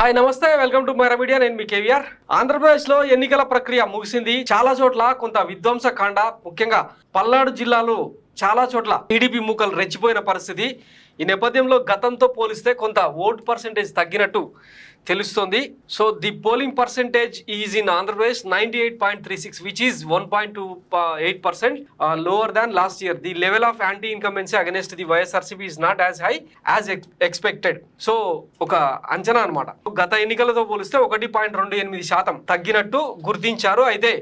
Hi నమస్తే, welcome to Myra media. నేను మీ కేవీఆర్. ఆంధ్రప్రదేశ్లో ఎన్నికల ప్రక్రియ ముగిసింది. చాలా చోట్ల కొంత విధ్వంసకాండ, ముఖ్యంగా పల్నాడు జిల్లాలో చాలా చోట్ల టీడీపీ మూకలు రెచ్చిపోయిన పరిస్థితి. ఈ నేపథ్యంలో గతంతో పోలిస్తే కొంత ఓటు పర్సెంటేజ్ తగ్గినట్టు తెలుస్తుంది. So the polling percentage is in Andhra Pradesh 98.36 which is 1.28% lower than last year. The level of anti-incumbency against the YSRCP is not as high as expected. So ఒక అంచనా అన్నమాట. గత ఎన్నికలతో పోలిస్తే 1.28% తగ్గినట్టు గుర్తించారు. అయితే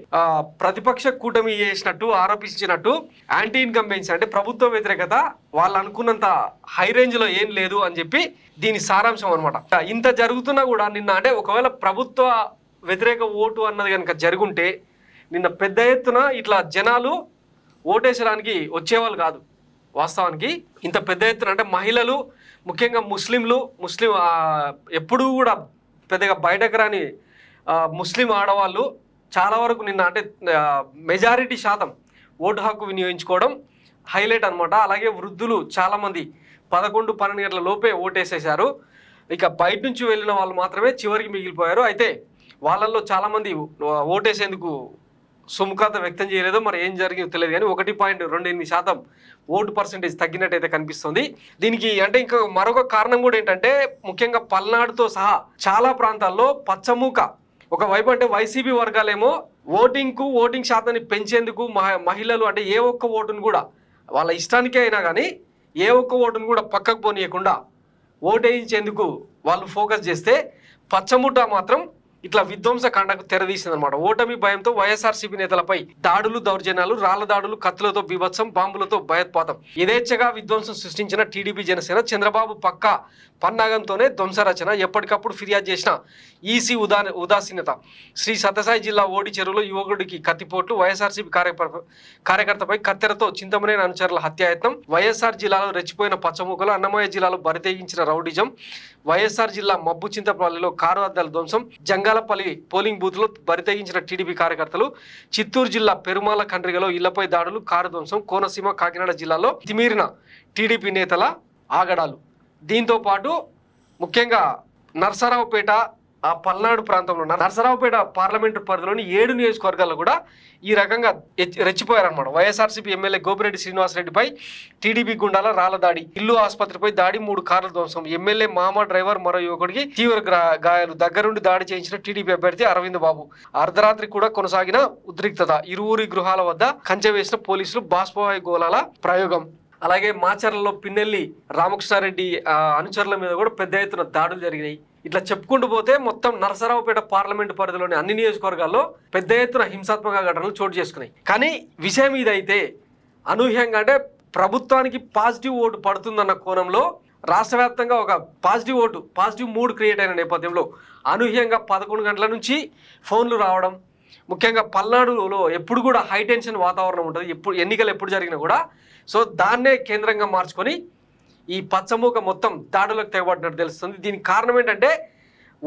ప్రతిపక్ష కూటమి చేసినట్టు ఆరోపించినట్టు యాంటీ ఇన్కంబెన్సీ అంటే ప్రభుత్వ వ్యతిరేకత వాళ్ళు అనుకున్నంత హై రేంజ్ లో ఏం లేదు అని చెప్పి దీని సారాంశం అనమాట. ఇంత జరుగుతున్నా కూడా నిన్న అంటే ఒకవేళ ప్రభుత్వ వ్యతిరేక ఓటు అన్నది కనుక జరుగుంటే నిన్న పెద్ద ఎత్తున ఇట్లా జనాలు ఓటేసడానికి వచ్చేవాళ్ళు కాదు. వాస్తవానికి ఇంత పెద్ద ఎత్తున అంటే మహిళలు, ముఖ్యంగా ముస్లిం ఎప్పుడూ కూడా పెద్దగా బయటకు రాని ముస్లిం ఆడవాళ్ళు చాలా వరకు నిన్న అంటే మెజారిటీ శాతం ఓటు హక్కు వినియోగించుకోవడం హైలైట్ అనమాట. అలాగే వృద్ధులు చాలామంది 11-12 గంటల లోపే ఓటేసేశారు. ఇక బయట నుంచి వెళ్ళిన వాళ్ళు మాత్రమే చివరికి మిగిలిపోయారు. అయితే వాళ్ళల్లో చాలామంది ఓటేసేందుకు సుముఖత వ్యక్తం చేయలేదు. మరి ఏం జరిగిందో తెలియదు, కానీ 1.28% ఓటు పర్సెంటేజ్ తగ్గినట్టయితే కనిపిస్తుంది. దీనికి అంటే ఇంకా మరొక కారణం కూడా ఏంటంటే, ముఖ్యంగా పల్నాడుతో సహా చాలా ప్రాంతాల్లో పచ్చమూక ఒకవైపు అంటే వైసీపీ వర్గాలేమో ఓటింగ్ శాతాన్ని పెంచేందుకు మహిళలు అంటే ఏ ఒక్క ఓటును కూడా వాళ్ళ ఇష్టానికే అయినా కానీ ఏ ఒక్క ఓటును కూడా పక్కకు పోనీయకుండా ఓటేయించేందుకు వాళ్ళు ఫోకస్ చేస్తే, పచ్చముఠ మాత్రం ఇట్లా విధ్వంసకాండకు తెరదీసిందనమాట. ఓటమి భయంతో వైఎస్ఆర్సీపీ నేతలపై దాడులు, దౌర్జన్యాలు, రాళ్ల దాడులు, కత్తులతో బీభత్సం, బాంబులతో భయోత్పాతం. యథేచ్ఛగా విధ్వంసం సృష్టించిన టీడీపీ జనసేన చంద్రబాబు పక్కా పన్నాగంతోనే ధ్వంసరచన. ఎప్పటికప్పుడు ఫిర్యాదు చేసిన ఈసీ ఉదాసీనత. శ్రీ సత్యసాయి జిల్లా ఓడి చెరువులో యువకుడికి కత్తిపోట్లు. వైఎస్ఆర్సీపీ కార్యకర్తపై కత్తెరతో చింతమనేని అనుచరుల హత్యాయత్నం. వైఎస్ఆర్ జిల్లాలో రెచ్చిపోయిన పచ్చమూకలు. అన్నమయ్య జిల్లాలో బరితెగించిన రౌడిజం. వైఎస్ఆర్ జిల్లా మబ్బు చింతపల్లిలో కారు అద్దాల ధ్వంసం. జంగాలపల్లి పోలింగ్ బూత్లో బరితెగించిన టీడీపీ కార్యకర్తలు. చిత్తూరు జిల్లా పెరుమాల కండ్రిగలో ఇళ్లపై దాడులు, కారు ధ్వంసం. కోనసీమ, కాకినాడ జిల్లాలో తిమీరిన టీడీపీ నేతల ఆగడాలు. దీంతో పాటు ముఖ్యంగా నర్సరావుపేట, ఆ పల్నాడు ప్రాంతంలో నర్సరావుపేట పార్లమెంటు పరిధిలోని 7 నియోజకవర్గాల్లో కూడా ఈ రకంగా రెచ్చిపోయారనమాట. వైఎస్ఆర్సీపీ ఎమ్మెల్యే గోపిరెడ్డి శ్రీనివాసరెడ్డిపై టీడీపీ గుండాల రాళ్ల దాడి. ఇల్లు ఆసుపత్రిపై దాడి, 3 కార్ల ధ్వంసం. ఎమ్మెల్యే మామ డ్రైవర్ మరో యువకుడికి తీవ్ర గాయాలు. దగ్గరుండి దాడి చేయించిన టీడీపీ అభ్యర్థి అరవింద్ బాబు. అర్ధరాత్రి కూడా కొనసాగిన ఉద్రిక్తత. ఇరువురి గృహాల వద్ద కంచె వేసిన పోలీసులు. బాష్పవాయు గోళాల ప్రయోగం. అలాగే మాచర్లలో పిన్నెల్లి రామకృష్ణారెడ్డి అనుచరుల మీద కూడా పెద్ద ఎత్తున దాడులు జరిగినాయి. ఇట్లా చెప్పుకుంటూ పోతే మొత్తం నరసరావుపేట పార్లమెంటు పరిధిలోని అన్ని నియోజకవర్గాల్లో పెద్ద ఎత్తున హింసాత్మక ఘటనలు చోటు చేసుకున్నాయి. కానీ విషయం ఇదైతే అనూహ్యంగా అంటే ప్రభుత్వానికి పాజిటివ్ ఓటు పడుతుందన్న కోణంలో రాష్ట్ర వ్యాప్తంగా ఒక పాజిటివ్ మూడ్ క్రియేట్ అయిన నేపథ్యంలో అనూహ్యంగా 11 గంటల నుంచి ఫోన్లు రావడం. ముఖ్యంగా పల్నాడులో ఎప్పుడు కూడా హై టెన్షన్ వాతావరణం ఉంటుంది, ఎన్నికలు ఎప్పుడు జరిగినా కూడా. సో దాన్నే కేంద్రంగా మార్చుకొని ఈ పచ్చమూక మొత్తం దాడులకు తెగబడినట్టు తెలుస్తుంది. దీనికి కారణం ఏంటంటే,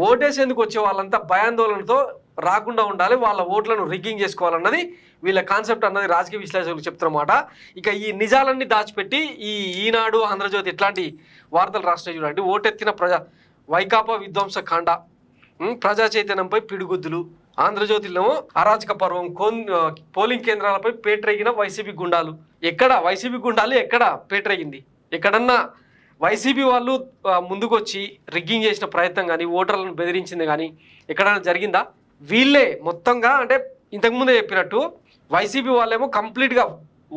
ఓటేసేందుకు వచ్చే వాళ్ళంతా భయాందోళనతో రాకుండా ఉండాలి, వాళ్ళ ఓట్లను రిగ్గింగ్ చేసుకోవాలన్నది వీళ్ళ కాన్సెప్ట్ అన్నది రాజకీయ విశ్లేషకులు చెప్తున్నమాట. ఇక ఈ నిజాలన్నీ దాచిపెట్టి ఈనాడు, ఆంధ్రజ్యోతి ఇట్లాంటి వార్తలు రాష్ట్రం చూడండి. ఓటెత్తిన వైకాపా విధ్వంసకాండ, ప్రజా చైతన్యంపై పిడుగుద్దులు. ఆంధ్రజ్యోతిలో అరాచక పర్వం, పోలింగ్ కేంద్రాలపై పేటరేగిన వైసీపీ గుండాలు. ఎక్కడ వైసీపీ గుండాలు ఎక్కడ పేటరేగింది? ఎక్కడన్నా వైసీపీ వాళ్ళు ముందుకొచ్చి రిగ్గింగ్ చేసిన ప్రయత్నం కానీ, ఓటర్లను బెదిరించింది కానీ ఎక్కడైనా జరిగిందా? వీళ్ళే మొత్తంగా అంటే ఇంతకుముందే చెప్పినట్టు వైసీపీ వాళ్ళేమో కంప్లీట్గా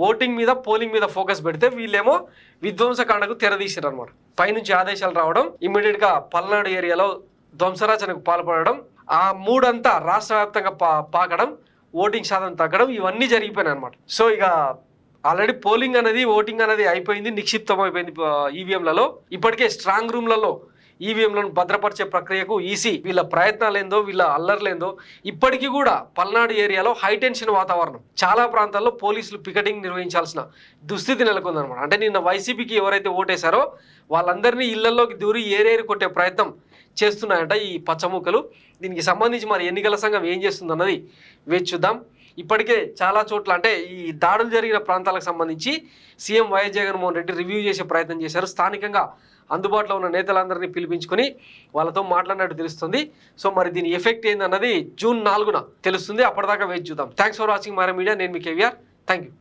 ఓటింగ్ మీద, పోలింగ్ మీద ఫోకస్ పెడితే వీళ్ళేమో విధ్వంసకాండకు తెరదీశారు అనమాట. పైనుంచి ఆదేశాలు రావడం, ఇమ్మీడియట్గా పల్నాడు ఏరియాలో ధ్వంసరచనకు పాల్పడడం, ఆ మూడంతా రాష్ట్ర వ్యాప్తంగా పాకడం, ఓటింగ్ శాతం తగ్గడం, ఇవన్నీ జరిగిపోయినాయి అనమాట. సో ఇక ఆల్రెడీ పోలింగ్ అనేది, ఓటింగ్ అనేది అయిపోయింది, నిక్షిప్తం అయిపోయింది ఈవీఎంలలో. ఇప్పటికే స్ట్రాంగ్ రూమ్లలో ఈవీఎంలను భద్రపరిచే ప్రక్రియకు ఈసీ వీళ్ళ ప్రయత్నాలేందో, వీళ్ళ అల్లర్లేందో ఇప్పటికీ కూడా పల్నాడు ఏరియాలో హై టెన్షన్ వాతావరణం. చాలా ప్రాంతాల్లో పోలీసులు పికెటింగ్ నిర్వహించాల్సిన దుస్థితి నెలకొందనమాట. అంటే నిన్న వైసీపీకి ఎవరైతే ఓటేశారో వాళ్ళందరినీ ఇళ్లలోకి దూరి ఏరేరి కొట్టే ప్రయత్నం చేస్తున్నాయంట ఈ పచ్చమూకలు. దీనికి సంబంధించి మరి ఎన్నికల సంఘం ఏం చేస్తుందన్నది వేచి చూద్దాం. ఇప్పటికే చాలా చోట్ల అంటే ఈ దాడులు జరిగిన ప్రాంతాలకు సంబంధించి CM YS Jaganmohan Reddy review చేసే ప్రయత్నం చేశారు. స్థానికంగా అందుబాటులో ఉన్న నేతలందరినీ పిలిపించుకొని వాళ్ళతో మాట్లాడినట్టు తెలుస్తుంది. సో మరి దీని ఎఫెక్ట్ ఏందన్నది జూన్ 4న తెలుస్తుంది. అప్పటిదాకా వేచి చూద్దాం. Thanks for watching Mara media. నేను మీ కేవీఆర్. Thank you.